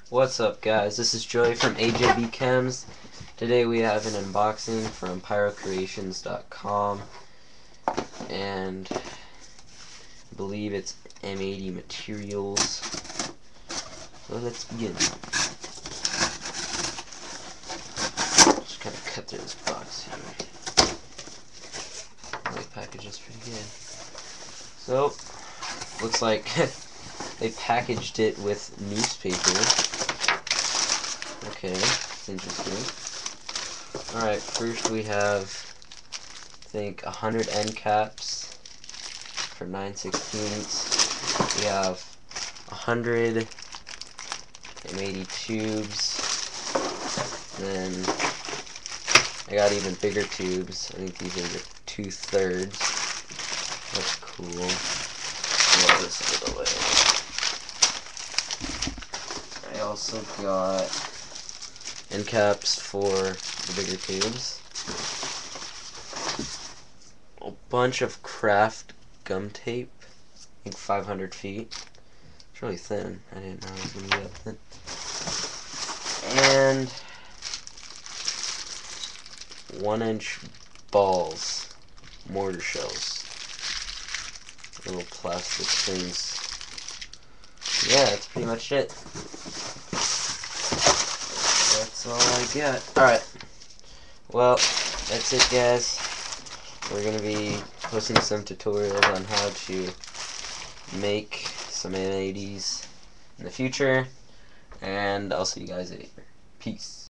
What's up, guys? This is Joey from AJB Chems. Today we have an unboxing from pyrocreations.com, and I believe it's M80 materials. So let's begin. Just kind of cut through this box here. The package is pretty good. So, looks like they packaged it with newspaper. Okay, that's interesting. Alright, first we have, I think, 100 end caps for 9/16. We have 100 M80 tubes. Then I got even bigger tubes. I think these are the 2/3. That's cool. Roll this out of the way. I also got end caps for the bigger tubes. A bunch of craft gum tape. I think 500 feet. It's really thin. I didn't know it was going to be that thin. And 1-inch balls. Mortar shells. Little plastic things. Yeah, that's pretty much it. That's all I got. Alright. Well, that's it, guys. We're going to be posting some tutorials on how to make some M80s in the future. And I'll see you guys later. Peace.